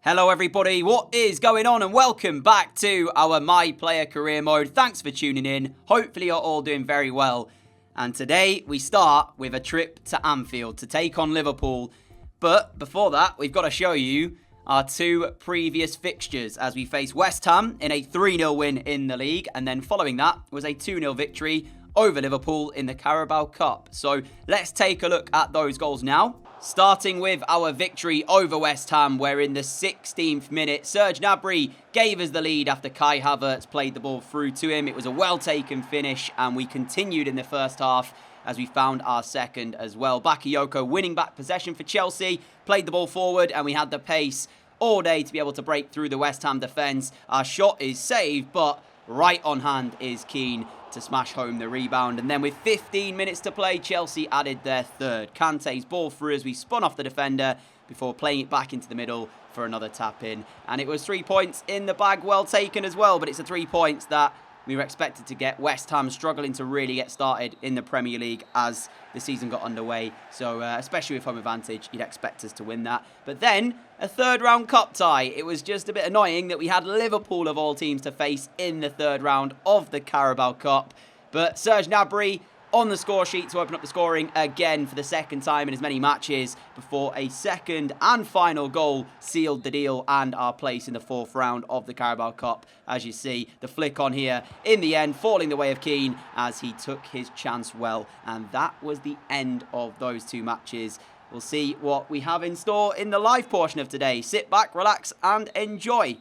Hello everybody, what is going on and welcome back to our My Player Career Mode. Thanks for tuning in, hopefully you're all doing very well. And today we start with a trip to Anfield to take on Liverpool. But before that, we've got to show you our two previous fixtures as we face West Ham in a 3-0 win in the league. And then following that was a 2-0 victory over Liverpool in the Carabao Cup. So let's take a look at those goals now. Starting with our victory over West Ham, where in the 16th minute, Serge Gnabry gave us the lead after Kai Havertz played the ball through to him. It was a well-taken finish, and we continued in the first half as we found our second as well. Bakayoko winning back possession for Chelsea, played the ball forward, and we had the pace all day to be able to break through the West Ham defence. Our shot is saved, but right on hand is Keane to smash home the rebound. And then with 15 minutes to play, Chelsea added their third. Kante's ball through as we spun off the defender before playing it back into the middle for another tap in. And it was 3 points in the bag, well taken as well, but it's the 3 points that we were expected to get. West Ham struggling to really get started in the Premier League as the season got underway. So especially with home advantage, you'd expect us to win that. But then a third round cup tie. It was just a bit annoying that we had Liverpool of all teams to face in the third round of the Carabao Cup. But Serge Gnabry on the score sheet to open up the scoring again for the second time in as many matches before a second and final goal sealed the deal and our place in the fourth round of the Carabao Cup. As you see, the flick on here in the end, falling the way of Keane as he took his chance well. And that was the end of those two matches. We'll see what we have in store in the live portion of today. Sit back, relax and enjoy.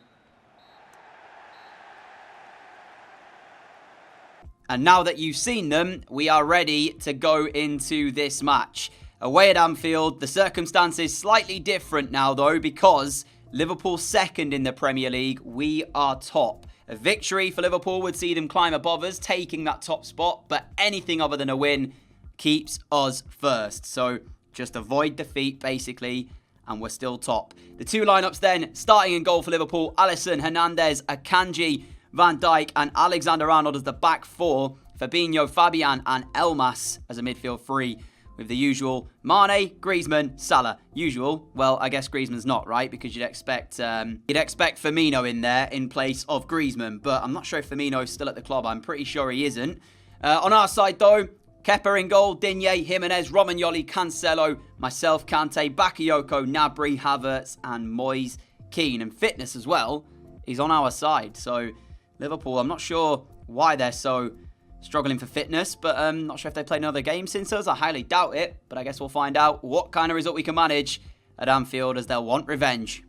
And now that you've seen them, we are ready to go into this match. Away at Anfield, the circumstances slightly different now though, because Liverpool second in the Premier League, we are top. A victory for Liverpool would see them climb above us, taking that top spot, but anything other than a win keeps us first. So just avoid defeat basically, and we're still top. The two lineups then, starting in goal for Liverpool, Alisson, Hernandez, Akanji, Van Dijk and Alexander-Arnold as the back four, Fabinho, Fabian and Elmas as a midfield three, with the usual Mane, Griezmann, Salah. Usual? Well, I guess Griezmann's not, right? Because you'd expect Firmino in there in place of Griezmann, but I'm not sure if Firmino's still at the club. I'm pretty sure he isn't. On our side though, Kepa in goal, Digne, Jimenez, Romagnoli, Cancelo, myself, Kante, Bakayoko, Gnabry, Havertz and Moyes, Keane. And fitness as well is on our side, so Liverpool, I'm not sure why they're so struggling for fitness, but I'm not sure if they played another game since us. I highly doubt it, but I guess we'll find out what kind of result we can manage at Anfield as they'll want revenge.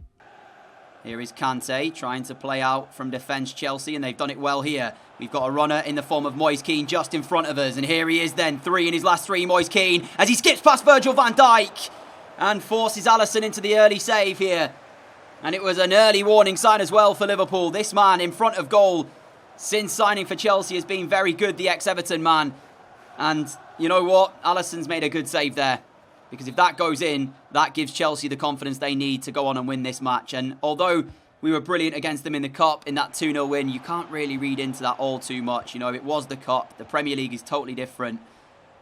Here is Kante trying to play out from defence Chelsea, and they've done it well here. We've got a runner in the form of Moyes Keane just in front of us, and here he is then, 3 in his last 3, Moyes Keane, as he skips past Virgil van Dijk and forces Alisson into the early save here. And it was an early warning sign as well for Liverpool. This man in front of goal since signing for Chelsea has been very good, the ex-Everton man. And you know what? Alisson's made a good save there. Because if that goes in, that gives Chelsea the confidence they need to go on and win this match. And although we were brilliant against them in the Cup in that 2-0 win, you can't really read into that all too much. You know, it was the Cup. The Premier League is totally different.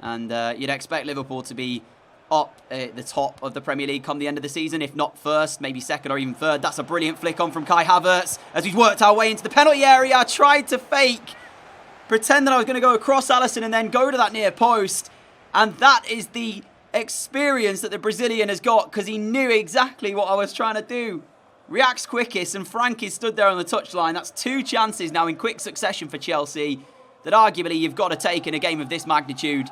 And you'd expect Liverpool to be up at the top of the Premier League come the end of the season, if not first, maybe second or even third. That's a brilliant flick on from Kai Havertz as we've worked our way into the penalty area. I tried to pretend that I was going to go across Alisson and then go to that near post, and that is the experience that the Brazilian has got, because he knew exactly what I was trying to do. Reacts quickest, and Frankie stood there on the touchline. That's 2 chances now in quick succession for Chelsea that arguably you've got to take in a game of this magnitude.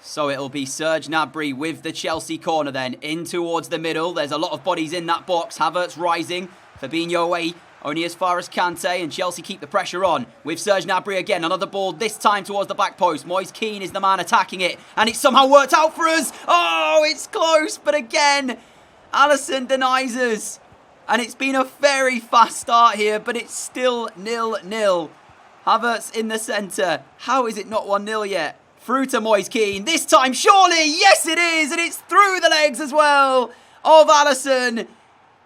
So it'll be Serge Gnabry with the Chelsea corner then, in towards the middle. There's a lot of bodies in that box. Havertz rising, Fabinho away, only as far as Kante, and Chelsea keep the pressure on. With Serge Gnabry again, another ball, this time towards the back post. Moyes Keane is the man attacking it, and it's somehow worked out for us. Oh, it's close, but again, Alisson denies us. And it's been a very fast start here, but it's still 0-0. Havertz in the centre. How is it not 1-0 yet? Through to Moyes Keane. This time, surely. Yes, it is. And it's through the legs as well of Alisson.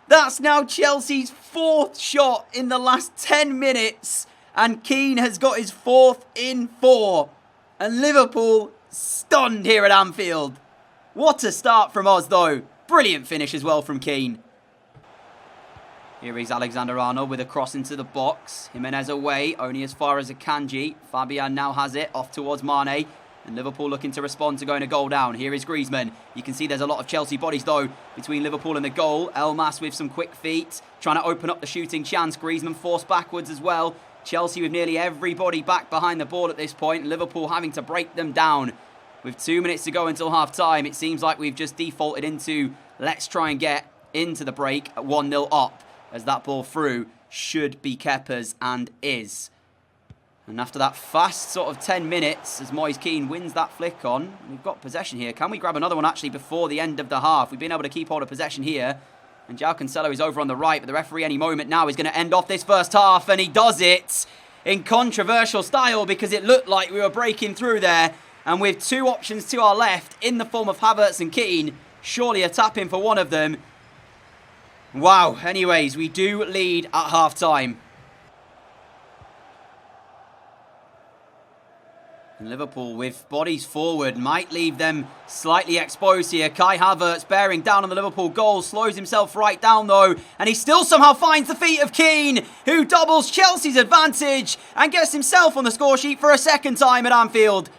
That's now Chelsea's 4th shot in the last 10 minutes. And Keane has got his 4th in 4. And Liverpool stunned here at Anfield. What a start from us, though. Brilliant finish as well from Keane. Here is Alexander-Arnold with a cross into the box. Jimenez away, only as far as Akanji. Fabian now has it, off towards Mane. And Liverpool looking to respond to going a goal down. Here is Griezmann. You can see there's a lot of Chelsea bodies, though, between Liverpool and the goal. Elmas with some quick feet, trying to open up the shooting chance. Griezmann forced backwards as well. Chelsea with nearly everybody back behind the ball at this point. Liverpool having to break them down. With 2 minutes to go until half-time, it seems like we've just defaulted into let's try and get into the break at 1-0 up, as that ball through should be Kepa's and is. And after that fast sort of 10 minutes, as Moise Kean wins that flick on, we've got possession here. Can we grab another one actually before the end of the half? We've been able to keep hold of possession here. And João Cancelo is over on the right, but the referee any moment now is going to end off this first half. And he does it in controversial style because it looked like we were breaking through there. And with two options to our left in the form of Havertz and Kean, surely a tap-in for one of them. Wow, anyways, we do lead at half-time. And Liverpool with bodies forward might leave them slightly exposed here. Kai Havertz bearing down on the Liverpool goal, slows himself right down though, and he still somehow finds the feet of Kean, who doubles Chelsea's advantage and gets himself on the score sheet for a second time at Anfield.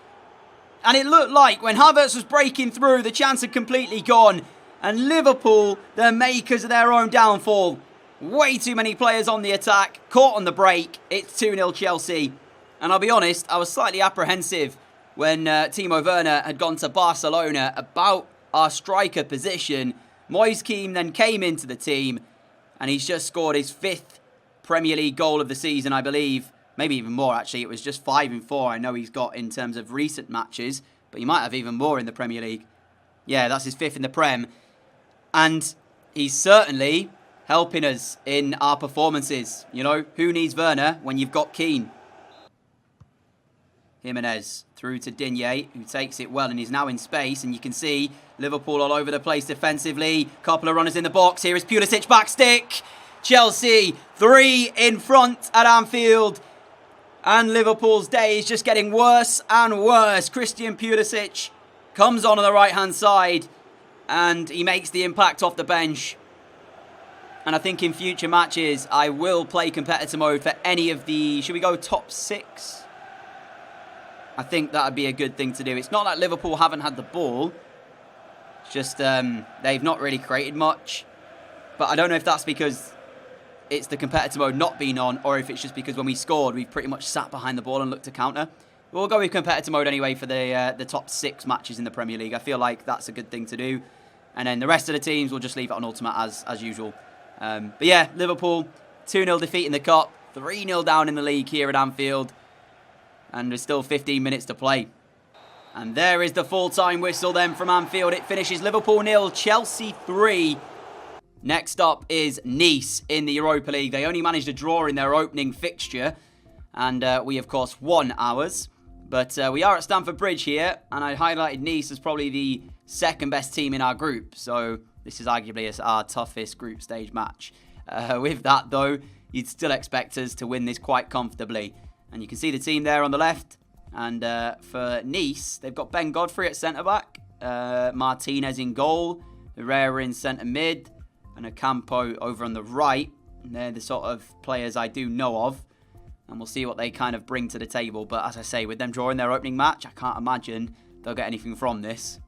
And it looked like when Havertz was breaking through, the chance had completely gone. And Liverpool, the makers of their own downfall. Way too many players on the attack, caught on the break. It's 2-0 Chelsea. And I'll be honest, I was slightly apprehensive when Timo Werner had gone to Barcelona about our striker position. Moise Kean then came into the team, and he's just scored his 5th Premier League goal of the season, I believe. Maybe even more, actually. It was just 5 in 4 I know he's got in terms of recent matches, but he might have even more in the Premier League. Yeah, that's his 5th in the Prem. And he's certainly helping us in our performances. You know, who needs Werner when you've got Kean? Jimenez through to Digne, who takes it well and is now in space. And you can see Liverpool all over the place defensively. Couple of runners in the box. Here is Pulisic back stick. Chelsea 3 in front at Anfield. And Liverpool's day is just getting worse and worse. Christian Pulisic comes on the right-hand side and he makes the impact off the bench. And I think in future matches, I will play competitor mode for any of the... Should we go top 6? I think that would be a good thing to do. It's not like Liverpool haven't had the ball. It's just they've not really created much. But I don't know if that's because it's the competitor mode not being on, or if it's just because when we scored, we've pretty much sat behind the ball and looked to counter. We'll go with competitor mode anyway for the top 6 matches in the Premier League. I feel like that's a good thing to do. And then the rest of the teams, we'll just leave it on Ultimate as usual. But yeah, Liverpool, 2-0 defeat in the Cup, 3-0 down in the league here at Anfield. And there's still 15 minutes to play. And there is the full-time whistle then from Anfield. It finishes Liverpool 0, Chelsea 3. Next up is Nice in the Europa League. They only managed a draw in their opening fixture. And we, of course, won ours. But we are at Stamford Bridge here. And I highlighted Nice as probably the second best team in our group. So this is arguably our toughest group stage match. With that, though, you'd still expect us to win this quite comfortably. And you can see the team there on the left. And for Nice, they've got Ben Godfrey at centre-back. Martinez in goal. Herrera in centre-mid. And Ocampo over on the right. And they're the sort of players I do know of. And we'll see what they kind of bring to the table. But as I say, with them drawing their opening match, I can't imagine they'll get anything from this.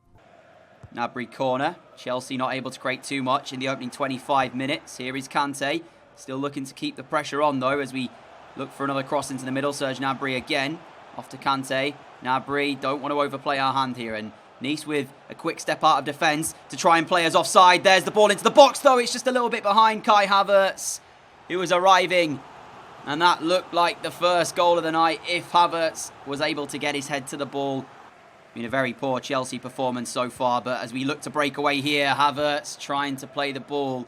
Gnabry corner. Chelsea not able to create too much in the opening 25 minutes. Here is Kante. Still looking to keep the pressure on, though, as we look for another cross into the middle. Serge Gnabry again. Off to Kante. Gnabry, don't want to overplay our hand here. And Nice with a quick step out of defence to try and play us offside. There's the ball into the box, though. It's just a little bit behind Kai Havertz, who was arriving. And that looked like the first goal of the night if Havertz was able to get his head to the ball. Been a very poor Chelsea performance so far. But as we look to break away here, Havertz trying to play the ball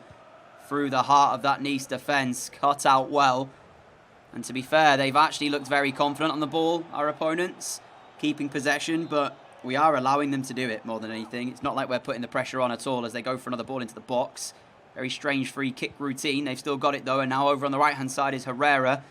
through the heart of that Nice defence. Cut out well. And to be fair, they've actually looked very confident on the ball, our opponents, keeping possession, but we are allowing them to do it more than anything. It's not like we're putting the pressure on at all as they go for another ball into the box. Very strange free kick routine. They've still got it, though, and now over on the right-hand side is Herrera.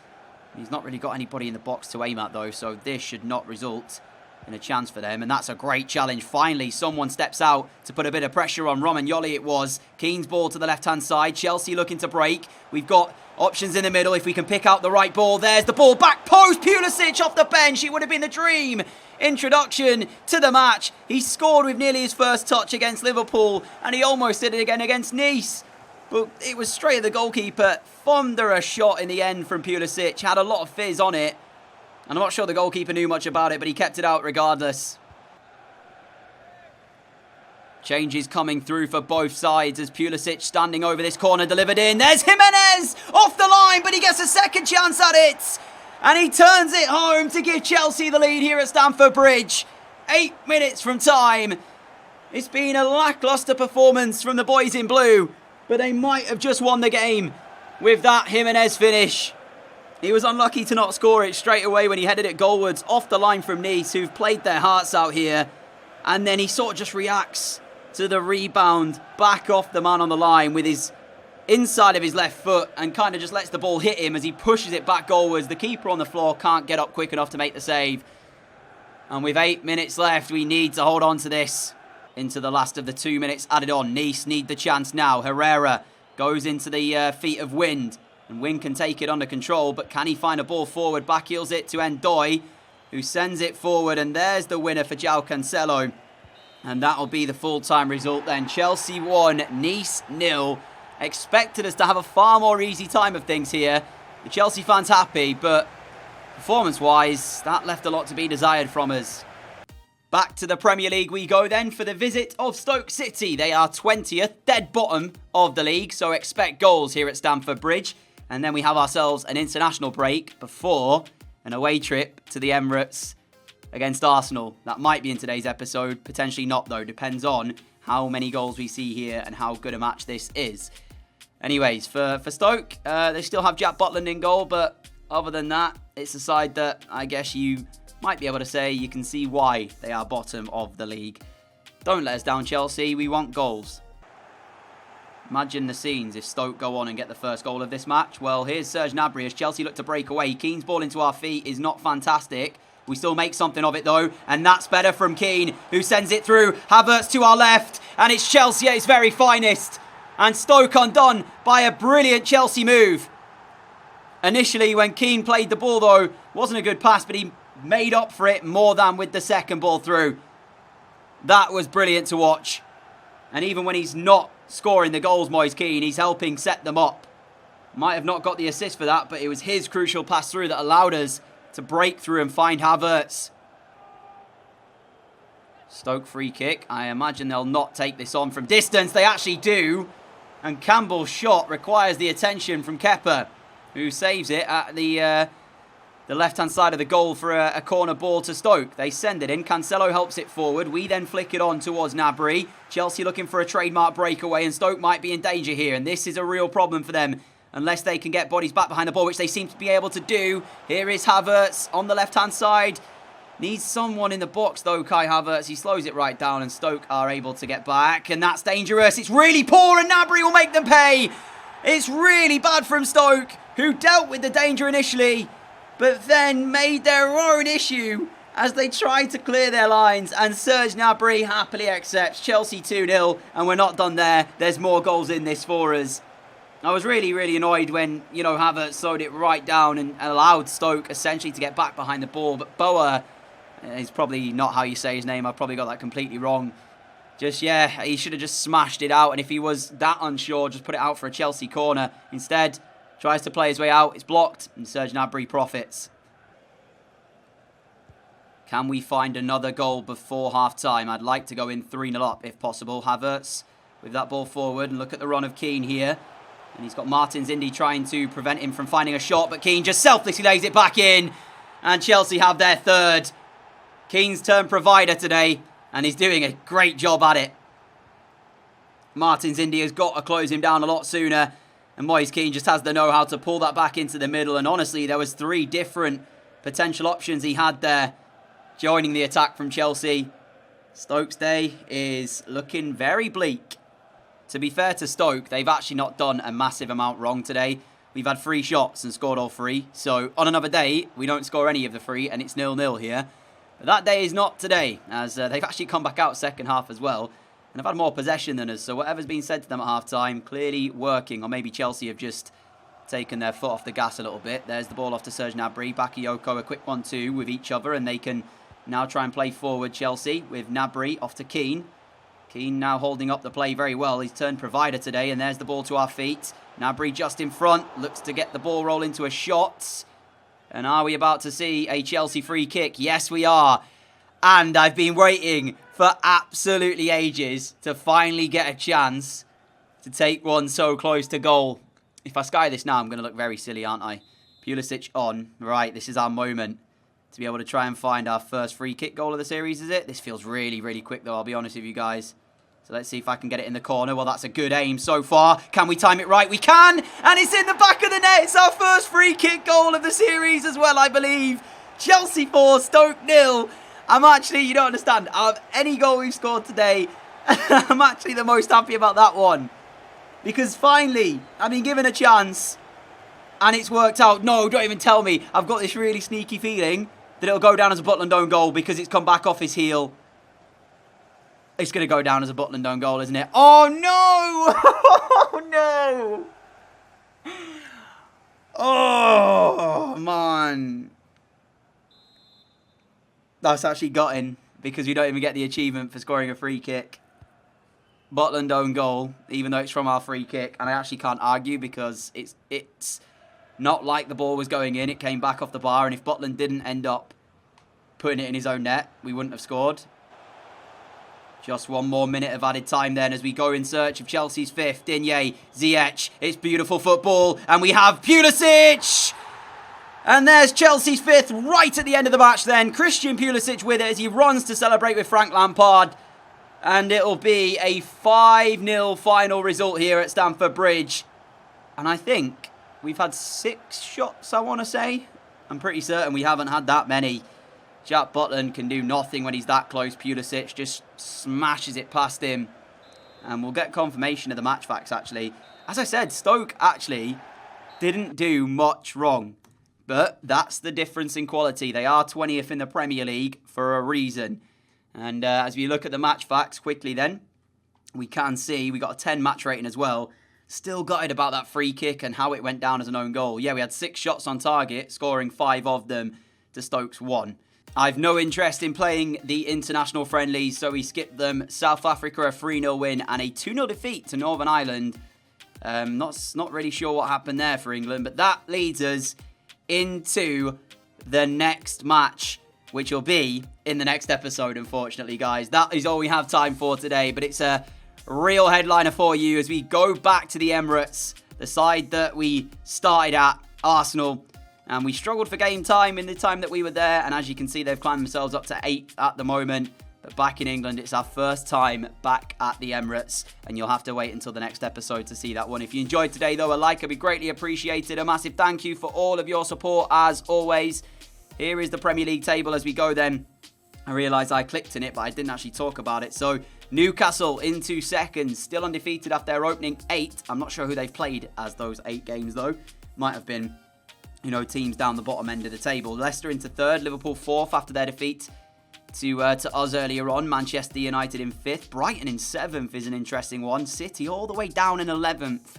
He's not really got anybody in the box to aim at, though, so this should not result and a chance for them, and that's a great challenge. Finally, someone steps out to put a bit of pressure on Romagnoli. It was Keane's ball to the left-hand side. Chelsea looking to break. We've got options in the middle if we can pick out the right ball. There's the ball, back post, Pulisic off the bench. It would have been the dream introduction to the match. He scored with nearly his first touch against Liverpool, and he almost did it again against Nice. But it was straight at the goalkeeper. Thunderous shot in the end from Pulisic. Had a lot of fizz on it. And I'm not sure the goalkeeper knew much about it, but he kept it out regardless. Changes coming through for both sides as Pulisic standing over this corner, delivered in. There's Jimenez off the line, but he gets a second chance at it. And he turns it home to give Chelsea the lead here at Stamford Bridge. 8 minutes from time. It's been a lacklustre performance from the boys in blue, but they might have just won the game with that Jimenez finish. He was unlucky to not score it straight away when he headed it goalwards off the line from Nice, who've played their hearts out here. And then he sort of just reacts to the rebound back off the man on the line with his inside of his left foot and kind of just lets the ball hit him as he pushes it back goalwards. The keeper on the floor can't get up quick enough to make the save. And with 8 minutes left, we need to hold on to this into the last of the 2 minutes added on. Nice need the chance now. Herrera goes into the feet of Wind. And Wing can take it under control, but can he find a ball forward? Backheels it to Ndoye, who sends it forward, and there's the winner for João Cancelo. And that'll be the full-time result then. Chelsea 1, Nice 0. Expected us to have a far more easy time of things here. The Chelsea fans happy, but performance-wise, that left a lot to be desired from us. Back to the Premier League we go then for the visit of Stoke City. They are 20th, dead bottom of the league, so expect goals here at Stamford Bridge. And then we have ourselves an international break before an away trip to the Emirates against Arsenal. That might be in today's episode, potentially not though. Depends on how many goals we see here and how good a match this is. Anyways, for Stoke, they still have Jack Butland in goal, but other than that, it's a side that I guess you might be able to say you can see why they are bottom of the league. Don't let us down, Chelsea. We want goals. Imagine the scenes if Stoke go on and get the first goal of this match. Well, here's Serge Gnabry as Chelsea look to break away. Keane's ball into our feet is not fantastic. We still make something of it though, and that's better from Keane, who sends it through. Havertz to our left, and it's Chelsea at its very finest. And Stoke undone by a brilliant Chelsea move. Initially, when Keane played the ball though, wasn't a good pass, but he made up for it more than with the second ball through. That was brilliant to watch. And even when he's not scoring the goals, Moise Keane, he's helping set them up. Might have not got the assist for that, but it was his crucial pass through that allowed us to break through and find Havertz. Stoke free kick. I imagine they'll not take this on from distance. They actually do. And Campbell's shot requires the attention from Kepa, who saves it at the left-hand side of the goal for a corner ball to Stoke. They send it in. Cancelo helps it forward. We then flick it on towards Gnabry. Chelsea looking for a trademark breakaway, and Stoke might be in danger here. And this is a real problem for them unless they can get bodies back behind the ball, which they seem to be able to do. Here is Havertz on the left-hand side. Needs someone in the box, though, Kai Havertz. He slows it right down, and Stoke are able to get back. And that's dangerous. It's really poor, and Gnabry will make them pay. It's really bad from Stoke, who dealt with the danger initially, but then made their own issue as they tried to clear their lines. And Serge Gnabry happily accepts. Chelsea 2-0, and we're not done there. There's more goals in this for us. I was really, really annoyed when, Havertz slowed it right down and allowed Stoke essentially to get back behind the ball. But Boa is probably not how you say his name. I probably got that completely wrong. He should have just smashed it out. And if he was that unsure, just put it out for a Chelsea corner. Instead, tries to play his way out. It's blocked, and Serge Gnabry profits. Can we find another goal before half-time? I'd like to go in 3-0 up if possible. Havertz with that ball forward, and look at the run of Keane here. And he's got Martins Indy trying to prevent him from finding a shot, but Keane just selflessly lays it back in. And Chelsea have their third. Keane's turn provider today, and he's doing a great job at it. Martins Indy has got to close him down a lot sooner. And Moise Keane just has the know-how to pull that back into the middle. And honestly, there was 3 different potential options he had there joining the attack from Chelsea. Stoke's day is looking very bleak. To be fair to Stoke, they've actually not done a massive amount wrong today. We've had 3 shots and scored all 3. So on another day, we don't score any of the 3 and it's 0-0 here. But that day is not today, as they've actually come back out second half as well. And have had more possession than us, so whatever's been said to them at half-time, clearly working. Or maybe Chelsea have just taken their foot off the gas a little bit. There's the ball off to Serge Gnabry. Bakayoko, a quick 1-2 with each other, and they can now try and play forward, Chelsea, with Gnabry off to Keane. Keane now holding up the play very well. He's turned provider today, and there's the ball to our feet. Gnabry just in front, looks to get the ball roll into a shot. And are we about to see a Chelsea free kick? Yes, we are. And I've been waiting for absolutely ages to finally get a chance to take one so close to goal. If I sky this now, I'm going to look very silly, aren't I? Pulisic on. Right, this is our moment to be able to try and find our first free kick goal of the series, is it? This feels really, really quick, though, I'll be honest with you guys. So let's see if I can get it in the corner. Well, that's a good aim so far. Can we time it right? We can! And it's in the back of the net. It's our first free kick goal of the series as well, I believe. Chelsea 4, Stoke 0. I'm actually, you don't understand, out of any goal we've scored today, I'm actually the most happy about that one. Because finally, I've been given a chance, and it's worked out. No, don't even tell me. I've got this really sneaky feeling that it'll go down as a Butland own goal because it's come back off his heel. It's going to go down as a Butland own goal, isn't it? Oh, no! Oh, no! Oh, man. That's actually gutting because we don't even get the achievement for scoring a free kick. Butland own goal, even though it's from our free kick. And I actually can't argue because it's not like the ball was going in. It came back off the bar. And if Butland didn't end up putting it in his own net, we wouldn't have scored. Just one more minute of added time then as we go in search of Chelsea's fifth. Digne, Ziyech, it's beautiful football. And we have Pulisic! And there's Chelsea's fifth right at the end of the match then. Christian Pulisic with it as he runs to celebrate with Frank Lampard. And it'll be a 5-0 final result here at Stamford Bridge. And I think we've had 6 shots, I want to say. I'm pretty certain we haven't had that many. Jack Butland can do nothing when he's that close. Pulisic just smashes it past him. And we'll get confirmation of the match facts, actually. As I said, Stoke actually didn't do much wrong. But that's the difference in quality. They are 20th in the Premier League for a reason. And as we look at the match facts quickly then, we can see we got a 10 match rating as well. Still gutted about that free kick and how it went down as an own goal. Yeah, we had 6 shots on target, scoring 5 of them to Stoke's 1. I've no interest in playing the international friendlies, so we skipped them. South Africa, a 3-0 win and a 2-0 defeat to Northern Ireland. Not really sure what happened there for England, but that leads us into the next match, which will be in the next episode, unfortunately, guys. That is all we have time for today, but it's a real headliner for you as we go back to the Emirates, the side that we started at, Arsenal, and we struggled for game time in the time that we were there, and as you can see, they've climbed themselves up to 8th at the moment. But back in England, it's our first time back at the Emirates, and you'll have to wait until the next episode to see that one. If you enjoyed today, though, a like would be greatly appreciated. A massive thank you for all of your support, as always. Here is the Premier League table as we go then. I realised I clicked in it, but I didn't actually talk about it. So, Newcastle into second, still undefeated after their opening 8. I'm not sure who they've played as those 8 games, though. Might have been, teams down the bottom end of the table. Leicester into third, Liverpool 4th after their defeat to us earlier on. Manchester United in 5th. Brighton in 7th is an interesting one. City all the way down in 11th.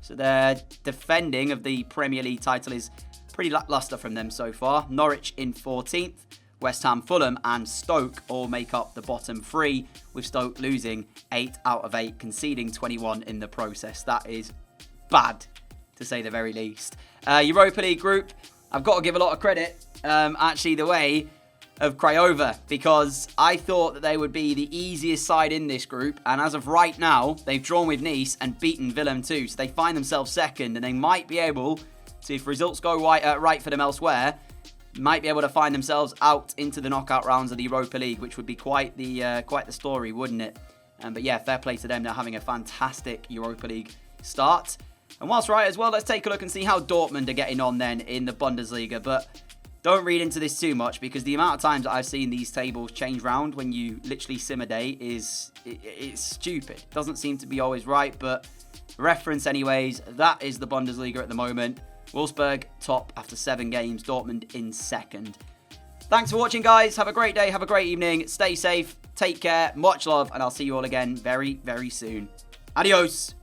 So their defending of the Premier League title is pretty lacklustre from them so far. Norwich in 14th. West Ham, Fulham and Stoke all make up the bottom 3, with Stoke losing 8 out of 8, conceding 21 in the process. That is bad, to say the very least. Europa League group, I've got to give a lot of credit, actually, the way of Craiova, because I thought that they would be the easiest side in this group, and as of right now, they've drawn with Nice and beaten Willem too, so they find themselves second, and they might be able to, if results go right for them elsewhere, might be able to find themselves out into the knockout rounds of the Europa League, which would be quite the story, wouldn't it? But yeah, fair play to them. They're having a fantastic Europa League start. And whilst we're right as well, let's take a look and see how Dortmund are getting on then in the Bundesliga. But don't read into this too much, because the amount of times that I've seen these tables change round when you literally sim a day it's stupid. It doesn't seem to be always right, but reference anyways, that is the Bundesliga at the moment. Wolfsburg top after 7 games, Dortmund in second. Thanks for watching, guys. Have a great day. Have a great evening. Stay safe. Take care. Much love. And I'll see you all again very, very soon. Adios.